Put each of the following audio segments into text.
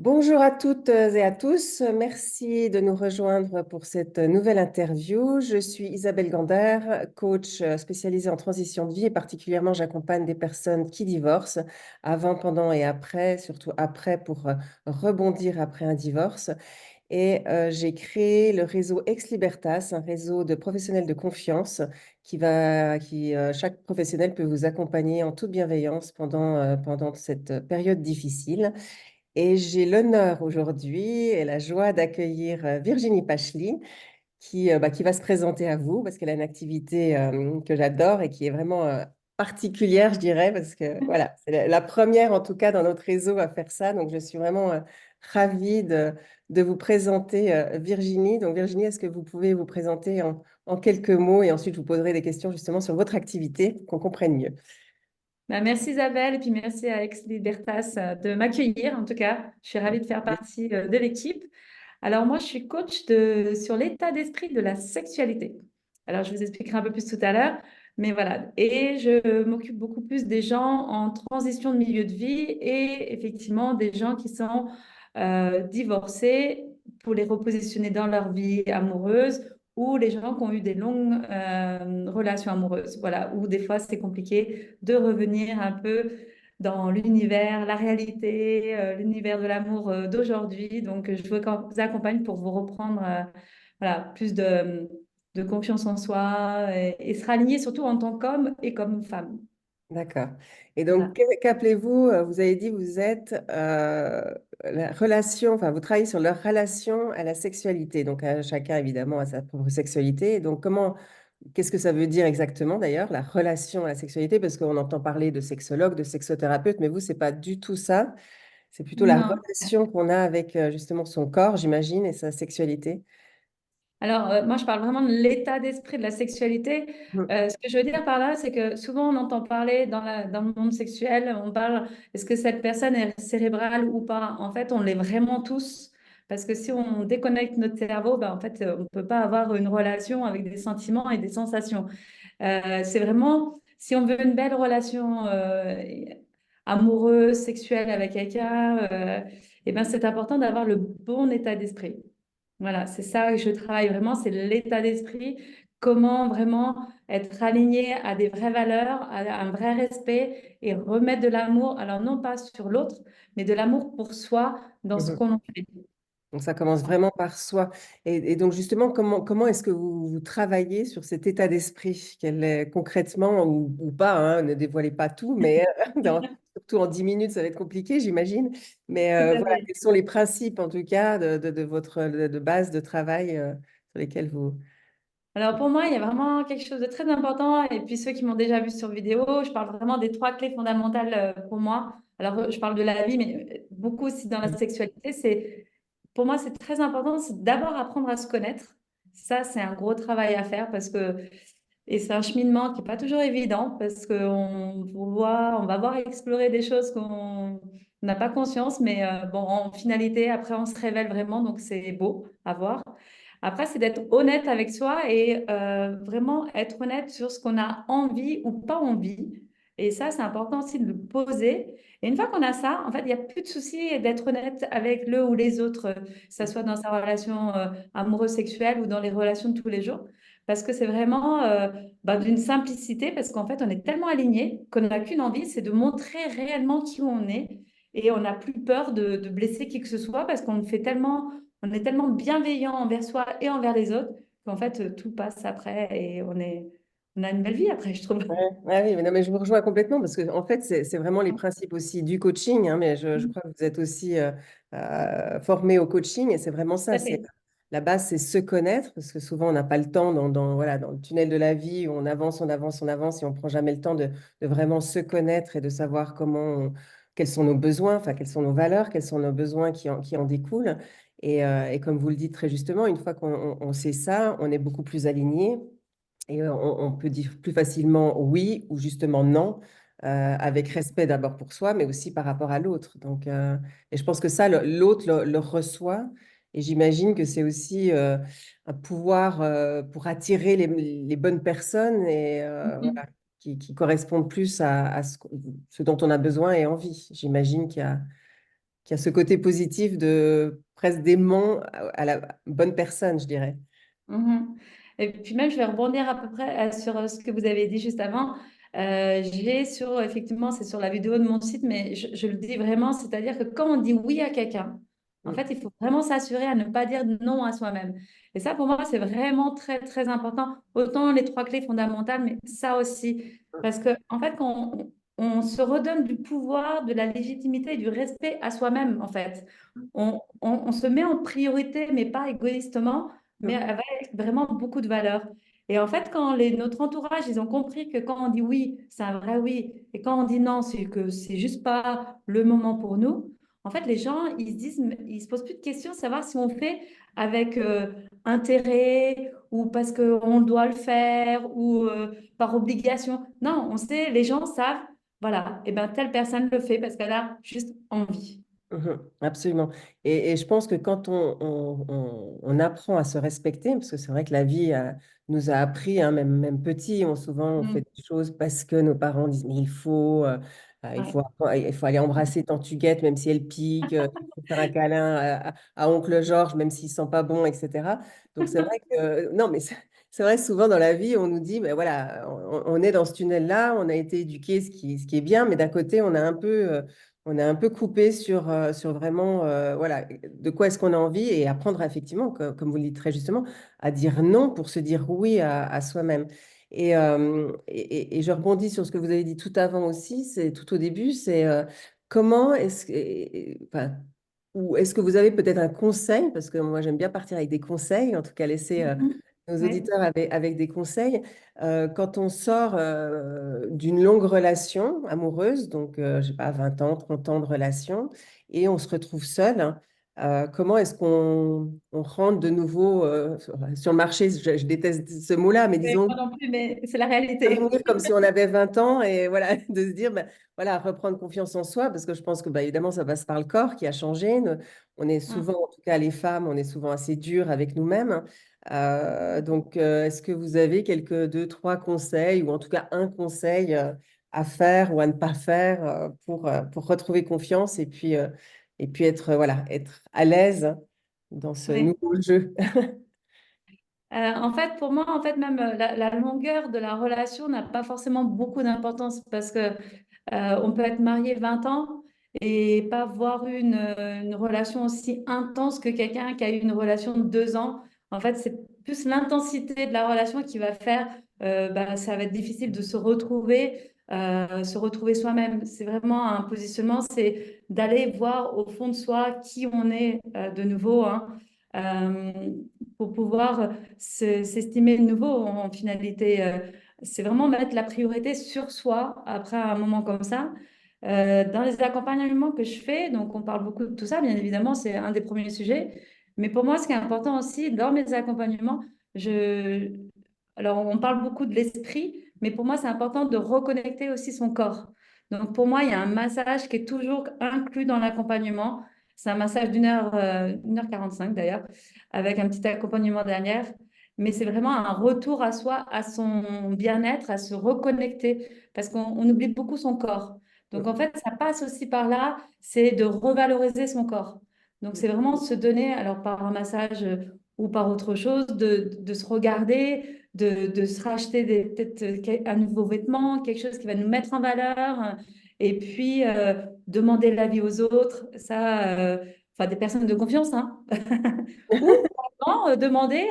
Bonjour à toutes et à tous. Merci de nous rejoindre pour cette nouvelle interview. Je suis Isabelle Gander, coach spécialisée en transition de vie et particulièrement j'accompagne des personnes qui divorcent avant, pendant et après, surtout après pour rebondir après un divorce. J'ai créé le réseau Ex Libertas, un réseau de professionnels de confiance chaque professionnel peut vous accompagner en toute bienveillance pendant cette période difficile. Et j'ai l'honneur aujourd'hui et la joie d'accueillir Virginie Pachely qui va se présenter à vous parce qu'elle a une activité que j'adore et qui est vraiment particulière, je dirais, parce que voilà, c'est la première en tout cas dans notre réseau à faire ça. Donc je suis vraiment ravie de vous présenter Virginie. Donc Virginie, est-ce que vous pouvez vous présenter en quelques mots et ensuite je vous poserai des questions justement sur votre activité pour qu'on comprenne mieux. Merci Isabelle et puis merci à Ex Libertas de m'accueillir. En tout cas, je suis ravie de faire partie de l'équipe. Alors moi, je suis sur l'état d'esprit de la sexualité. Alors je vous expliquerai un peu plus tout à l'heure, mais voilà. Et je m'occupe beaucoup plus des gens en transition de milieu de vie et effectivement des gens qui sont divorcés pour les repositionner dans leur vie amoureuse ou les gens qui ont eu des longues relations amoureuses. Voilà, où des fois c'est compliqué de revenir un peu dans l'univers, la réalité, l'univers de l'amour d'aujourd'hui. Donc, je vous accompagne pour vous reprendre voilà, plus de confiance en soi et se raligner surtout en tant qu'homme et comme femme. D'accord. Et donc, Voilà. qu'appelez-vous, vous avez dit, vous êtes la relation, enfin, vous travaillez sur leur relation à la sexualité. Donc, chacun, évidemment, a sa propre sexualité. Et donc, qu'est-ce que ça veut dire exactement, d'ailleurs, la relation à la sexualité? Parce qu'on entend parler de sexologue, de sexothérapeute, mais vous, c'est pas du tout ça. C'est plutôt la Non. relation qu'on a avec, justement, son corps, j'imagine, et sa sexualité. Alors, moi, je parle vraiment de l'état d'esprit de la sexualité. Mhm. Ce que je veux dire par là, c'est que souvent, on entend parler dans le monde sexuel, on parle, est-ce que cette personne est cérébrale ou pas? En fait, on l'est vraiment tous. Parce que si on déconnecte notre cerveau, ben, en fait, on ne peut pas avoir une relation avec des sentiments et des sensations. C'est vraiment, si on veut une belle relation amoureuse, sexuelle avec quelqu'un, eh ben, c'est important d'avoir le bon état d'esprit. Voilà, c'est ça que je travaille vraiment, c'est l'état d'esprit, comment vraiment être aligné à des vraies valeurs, à un vrai respect et remettre de l'amour, alors non pas sur l'autre, mais de l'amour pour soi dans ce Mhm. qu'on en fait. Donc, ça commence vraiment par soi. Et donc, justement, comment est-ce que vous travaillez sur cet état d'esprit? Concrètement, ou pas, hein, ne dévoilez pas tout, mais surtout en 10 minutes, ça va être compliqué, j'imagine. Mais Tout à voilà, fait. quels sont les principes, en tout cas, de votre de base de travail sur lesquels vous... Alors pour moi, il y a vraiment quelque chose de très important. Et puis ceux qui m'ont déjà vu sur vidéo, je parle vraiment des trois clés fondamentales pour moi. Alors je parle de la vie, mais beaucoup aussi dans la sexualité. Pour moi, c'est très important. C'est d'abord apprendre à se connaître. Ça, c'est un gros travail à faire et c'est un cheminement qui n'est pas toujours évident parce on va voir explorer des choses qu'on n'a pas conscience, mais bon, en finalité, après, on se révèle vraiment, donc c'est beau à voir. Après, c'est d'être honnête avec soi et vraiment être honnête sur ce qu'on a envie ou pas envie. Et ça, c'est important aussi de le poser. Et une fois qu'on a ça, en fait, il n'y a plus de souci d'être honnête avec le ou les autres, que ce soit dans sa relation amoureuse sexuelle ou dans les relations de tous les jours. Parce que c'est vraiment d'une simplicité, parce qu'en fait, on est tellement aligné qu'on n'a qu'une envie, c'est de montrer réellement qui on est. Et on n'a plus peur de blesser qui que ce soit parce on est tellement bienveillant envers soi et envers les autres qu'en fait, tout passe après et on a une belle vie après, je trouve. Ouais, ouais, oui, mais non, mais je vous rejoins complètement parce que en fait, c'est vraiment les principes aussi du coaching, hein, mais je crois que vous êtes aussi formé au coaching et c'est vraiment Tout ça. à fait. La base, c'est se connaître parce que souvent, on n'a pas le temps voilà, dans le tunnel de la vie où on avance, on avance, on avance et on prend jamais le temps de vraiment se connaître et de savoir quels sont nos besoins, enfin, quelles sont nos valeurs, quels sont nos besoins qui en découlent. Et comme vous le dites très justement, une fois qu'on sait ça, on est beaucoup plus aligné. Et on peut dire plus facilement oui ou justement non, avec respect d'abord pour soi, mais aussi par rapport à l'autre. Donc, et je pense que ça, l'autre le reçoit. Et j'imagine que c'est aussi un pouvoir pour attirer les bonnes personnes et Mhm. voilà, qui correspondent plus à ce dont on a besoin et envie. J'imagine qu'il y a... qui a ce côté positif de presque d'aimant à la bonne personne, je dirais. Mhm. Et puis même, je vais rebondir à peu près sur ce que vous avez dit juste avant. J'ai sur, effectivement, c'est sur la vidéo de mon site, mais je le dis vraiment, c'est-à-dire que quand on dit oui à quelqu'un, en Mm, fait, il faut vraiment s'assurer à ne pas dire non à soi-même. Et ça, pour moi, c'est vraiment très, très important. Autant les trois clés fondamentales, mais ça aussi. Parce que, en fait, quand on se redonne du pouvoir, de la légitimité et du respect à soi-même, en fait. On se met en priorité, mais pas égoïstement, mais mm, avec vraiment beaucoup de valeur. Et en fait, quand notre entourage, ils ont compris que quand on dit oui, c'est un vrai oui, et quand on dit non, c'est que c'est juste pas le moment pour nous. En fait, les gens, ils se disent, ils se posent plus de questions, savoir si on fait avec intérêt ou parce qu'on doit le faire ou par obligation. Non, on sait, les gens savent, voilà, et ben telle personne le fait parce qu'elle a juste envie. absolument. Et je pense que quand on apprend à se respecter, parce que c'est vrai que la vie nous a appris, hein, même petit, souvent on fait Mm. des choses parce que nos parents disent, mais Ouais. il faut aller embrasser Tantuguette, même si elle pique, il faut faire un câlin à oncle Georges, même s'il sent pas bon, etc. Donc c'est vrai que, non, mais c'est vrai, souvent dans la vie, on nous dit, ben voilà, on est dans ce tunnel-là, on a été éduqué, ce qui est bien, mais d'un côté, on est un peu coupé sur vraiment voilà, de quoi est-ce qu'on a envie et apprendre effectivement, comme vous le dites très justement, à dire non pour se dire oui à soi-même. Et je rebondis sur ce que vous avez dit tout avant aussi, c'est tout au début, c'est comment est-ce que, enfin, ou est-ce que vous avez peut-être un conseil, parce que moi j'aime bien partir avec des conseils, en tout cas laisser Mhm. nos Ouais. auditeurs avec des conseils. Quand on sort d'une longue relation amoureuse, donc je sais pas, 20 ans, 30 ans de relation, et on se retrouve seul, hein, comment est-ce qu'on rentre de nouveau sur le marché? Je déteste ce mot-là, mais Ouais, disons, moi non plus, mais c'est la réalité. revenir comme si on avait 20 ans et voilà, de se dire, ben, voilà, reprendre confiance en soi, parce que je pense que bah, évidemment, ça passe par le corps qui a changé. On est Mm. souvent, en tout cas les femmes, on est souvent assez dures avec nous-mêmes. Donc, est-ce que vous avez quelques deux, trois conseils, ou en tout cas un conseil à faire ou à ne pas faire pour retrouver confiance et puis être, voilà, être à l'aise dans ce Ouais. nouveau jeu? En fait, pour moi, en fait, même la longueur de la relation n'a pas forcément beaucoup d'importance parce que on peut être marié 20 ans et pas voir une relation aussi intense que quelqu'un qui a eu une relation de 2 ans. En fait, c'est plus l'intensité de la relation qui va faire, bah, ça va être difficile de se retrouver soi-même. C'est vraiment un positionnement, c'est d'aller voir au fond de soi qui on est de nouveau, hein, euh, pour pouvoir s'estimer de nouveau en finalité. C'est vraiment mettre la priorité sur soi après un moment comme ça. Dans les accompagnements que je fais, donc on parle beaucoup de tout ça, bien évidemment, c'est un des premiers sujets. Mais pour moi, ce qui est important aussi dans mes accompagnements, je... alors on parle beaucoup de l'esprit, mais pour moi, c'est important de reconnecter aussi son corps. Donc pour moi, il y a un massage qui est toujours inclus dans l'accompagnement. C'est un massage d'une heure 45 d'ailleurs, avec un petit accompagnement derrière. Mais c'est vraiment un retour à soi, à son bien-être, à se reconnecter, parce qu'on oublie beaucoup son corps. Donc en fait, ça passe aussi par là, c'est de revaloriser son corps. Donc c'est vraiment se donner, alors par un massage ou par autre chose, de se regarder, de se racheter peut-être un nouveau vêtement, quelque chose qui va nous mettre en valeur, et puis demander l'avis aux autres, ça, enfin des personnes de confiance, hein. Ou vraiment demander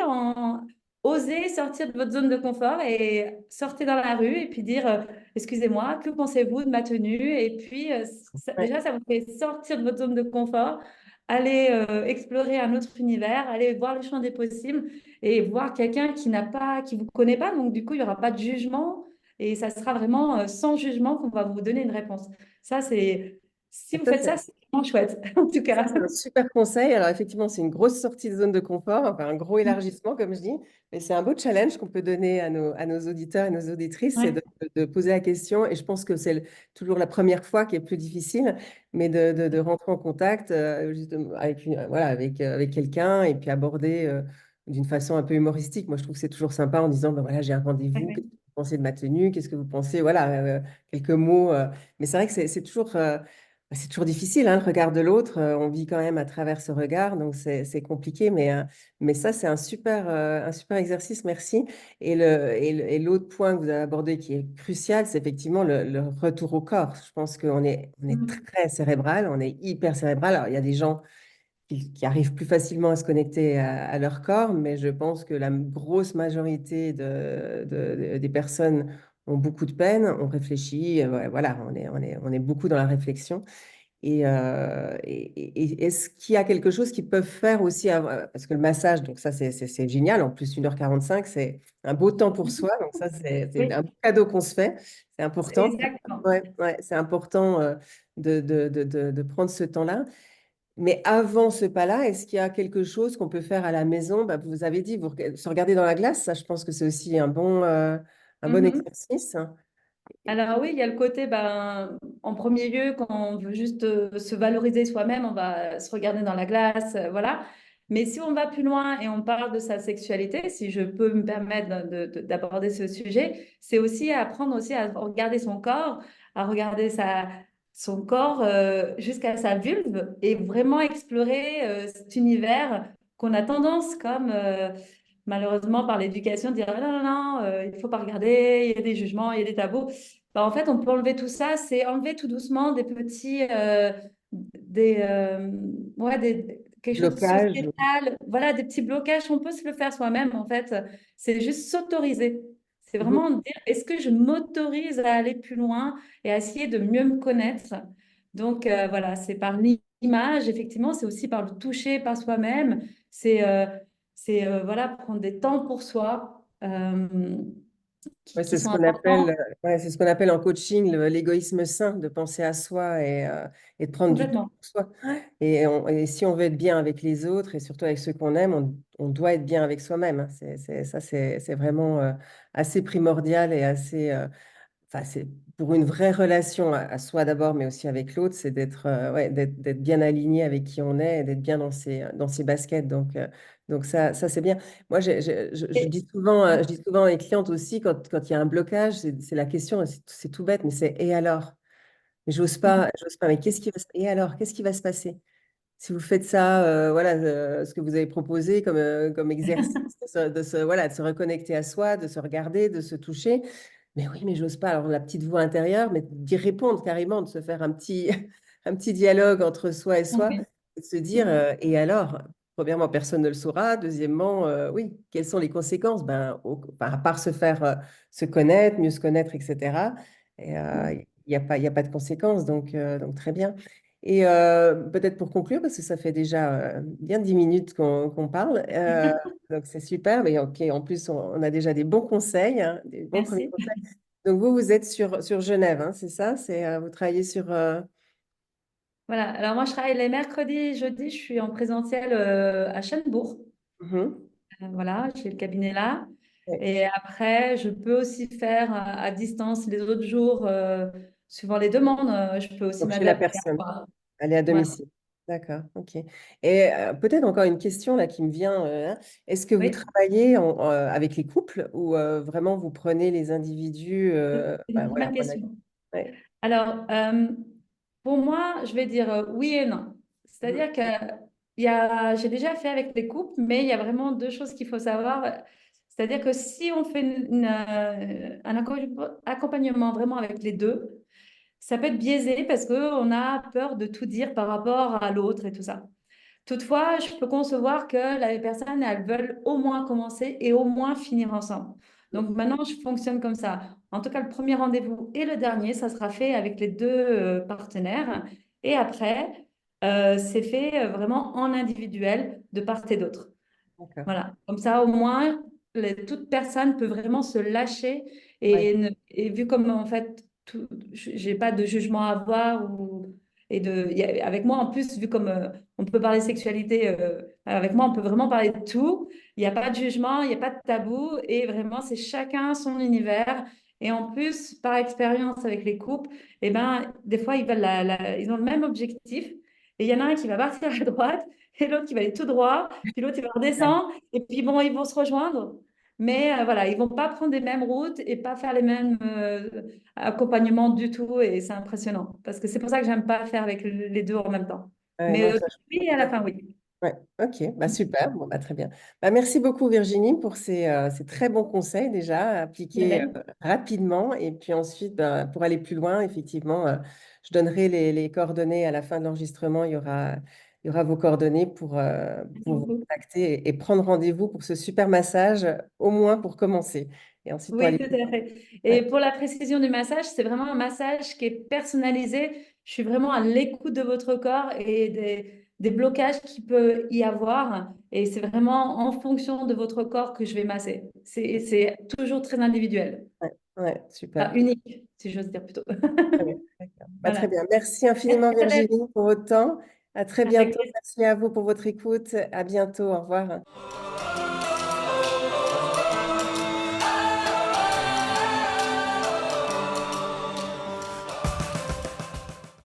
oser sortir de votre zone de confort et sortir dans la rue et puis dire excusez-moi, que pensez-vous de ma tenue? Et puis Ouais. déjà, ça vous fait sortir de votre zone de confort, aller explorer un autre univers, aller voir le champ des possibles et voir quelqu'un qui vous connaît pas. Donc du coup, il n'y aura pas de jugement et ça sera vraiment sans jugement qu'on va vous donner une réponse. Ça, c'est si vous Ça, faites ça, c'est vraiment chouette en tout Ça, cas. c'est un super conseil. Alors, effectivement, c'est une grosse sortie de zone de confort, enfin, un gros élargissement, comme je dis. Mais c'est un beau challenge qu'on peut donner à nos auditeurs et nos auditrices, c'est Ouais. de poser la question. Et je pense que c'est toujours la première fois qui est plus difficile, mais de rentrer en contact justement avec, voilà, avec quelqu'un et puis aborder d'une façon un peu humoristique. Moi, je trouve que c'est toujours sympa en disant, ben voilà, j'ai un rendez-vous. Qu'est-ce que vous pensez de ma tenue? Qu'est-ce que vous pensez? Voilà, quelques mots. Mais c'est vrai que c'est toujours c'est toujours difficile, hein, le regard de l'autre. On vit quand même à travers ce regard, donc c'est compliqué. Mais ça, c'est un super exercice, merci. Et l'autre point que vous avez abordé qui est crucial, c'est effectivement le retour au corps. Je pense on est Mhm. très cérébral, on est hyper cérébral. Alors, il y a des gens qui arrivent plus facilement à se connecter à leur corps, mais je pense que la grosse majorité des personnes ont beaucoup de peine, on réfléchit, ouais, voilà, on est beaucoup dans la réflexion. Est-ce qu'il y a quelque chose qu'ils peuvent faire aussi parce que le massage, donc ça c'est génial, en plus 1h45, c'est un beau temps pour soi, donc ça c'est Oui, un beau cadeau qu'on se fait, c'est important. exactement. Ouais, ouais, c'est important de prendre ce temps-là. Mais avant ce pas-là, est-ce qu'il y a quelque chose qu'on peut faire à la maison? Bah, vous avez dit, se regarder dans la glace, ça je pense que c'est aussi un bon Mhm. exercice. Alors oui, il y a le côté, ben, en premier lieu, quand on veut juste se valoriser soi-même, on va se regarder dans la glace, voilà. Mais si on va plus loin et on parle de sa sexualité, si je peux me permettre d'aborder ce sujet, c'est aussi apprendre aussi à regarder son corps, à regarder son corps jusqu'à sa vulve et vraiment explorer cet univers qu'on a tendance comme malheureusement par l'éducation dire ah non, non, non, il ne faut pas regarder, il y a des jugements, il y a des tabous. Bah, en fait, on peut enlever tout ça, c'est enlever tout doucement des petits, des, ouais, quelque chose de Blocage. sociétal, voilà, des petits blocages, on peut se le faire soi-même en fait. C'est juste s'autoriser. C'est Mhm. vraiment dire, est-ce que je m'autorise à aller plus loin et à essayer de mieux me connaître? Donc voilà, c'est par l'image, effectivement, c'est aussi par le toucher par soi-même. C'est voilà, prendre des temps pour soi Ouais, qui c'est ce sont qu'on appelle, importants ouais, c'est ce qu'on appelle en coaching l'égoïsme sain, de penser à soi et de prendre du temps complètement. pour soi. Et si on veut être bien avec les autres et surtout avec ceux qu'on aime, on doit être bien avec soi-même, hein. C'est vraiment assez primordial et assez, enfin, c'est pour une vraie relation à soi d'abord, mais aussi avec l'autre, c'est ouais, d'être bien aligné avec qui on est et d'être bien dans ses baskets. Donc ça c'est bien. Moi, je Et- dis souvent, je dis souvent à mes clientes aussi, quand il y a un blocage, c'est la question, et c'est tout bête, mais c'est et alors? Mais j'ose pas. Mais et alors, qu'est-ce qui va se passer? Si vous faites ça, voilà, ce que vous avez proposé comme exercice, voilà, de se reconnecter à soi, de se regarder, de se toucher. Mais oui, mais j'ose pas. Alors, la petite voix intérieure, mais d'y répondre carrément, de se faire un petit, un petit dialogue entre soi et soi, Oui. et de se dire, et alors, premièrement, personne ne le saura. Deuxièmement, oui, quelles sont les conséquences? Enfin, à part se connaître, mieux se connaître, etc. Et, il y a pas de conséquences, donc très bien. Et peut-être pour conclure, parce que ça fait déjà bien 10 minutes qu'on parle, donc c'est super, mais ok, en plus on a déjà des bons conseils, hein, des bons premiers Merci. conseils. Donc vous êtes sur Genève, hein, c'est ça? Vous travaillez sur... Voilà. Alors moi, je travaille les mercredis et jeudis. Je suis en présentiel à Schönbourg. Mhm. Voilà, j'ai le cabinet là. Ouais. Et après, je peux aussi faire à distance les autres jours, suivant les demandes. Je peux aussi Donc chez la m'adapter à personne, quoi. aller à Voilà. domicile. D'accord, ok. Et peut-être encore une question là qui me vient. Hein. Est-ce que vous Oui, travaillez avec les couples ou vraiment vous prenez les individus c'est une très voilà, bonne question. ouais. Alors, pour moi, je vais dire oui et non. Mhm. C'est-à-dire que j'ai déjà fait avec les couples, mais il y a vraiment deux choses qu'il faut savoir. C'est-à-dire que si on fait un accompagnement vraiment avec les deux, ça peut être biaisé parce qu'on a peur de tout dire par rapport à l'autre et tout ça. Toutefois, je peux concevoir que les personnes, elles veulent au moins commencer et au moins finir ensemble. Donc maintenant, je fonctionne comme ça. En tout cas, le premier rendez-vous et le dernier, ça sera fait avec les deux partenaires. Et après, c'est fait vraiment en individuel de part et d'autre. D'accord. Voilà. Comme ça, au moins, toute personne peut vraiment se lâcher Ouais. et vu comme en fait, j'ai pas de jugement à avoir avec moi en plus, vu comme on peut parler sexualité, avec moi on peut vraiment parler de tout. Il n'y a pas de jugement, il n'y a pas de tabou et vraiment c'est chacun son univers. Et en plus, par expérience avec les couples, eh ben, des fois ils veulent ils ont le même objectif et il y en a un qui va partir à droite et l'autre qui va aller tout droit, puis l'autre il va redescendre. Et puis bon, ils vont se rejoindre. Mais voilà, ils vont pas prendre les mêmes routes et pas faire les mêmes accompagnements du tout. Et c'est impressionnant. Parce que c'est pour ça que j'aime pas faire avec les deux en même temps. Ouais, Mais non, ça, oui, à la fin, oui. ouais, ok, bah super, bon, bah, très bien. Bah, merci beaucoup Virginie pour ces très bons conseils déjà appliqués Isabelle. rapidement. Et puis ensuite, bah, pour aller plus loin, effectivement, je donnerai les coordonnées à la fin de l'enregistrement. Il y aura vos coordonnées Merci pour vous beaucoup. contacter et prendre rendez-vous pour ce super massage, au moins pour commencer. Et ensuite pour Oui, aller tout plus à loin. fait. Et Ouais, pour la précision du massage, c'est vraiment un massage qui est personnalisé. Je suis vraiment à l'écoute de votre corps et des blocages qu'il peut y avoir. Et c'est vraiment en fonction de votre corps que je vais masser. C'est toujours très individuel. ouais, ouais, Enfin, super. unique, si j'ose dire plutôt. Très bien, d'accord. Bah, très Voilà. bien. Merci Merci infiniment Isabelle. Virginie pour votre temps. À très Avec bientôt. plaisir. Merci à vous pour votre écoute. À bientôt. Au revoir.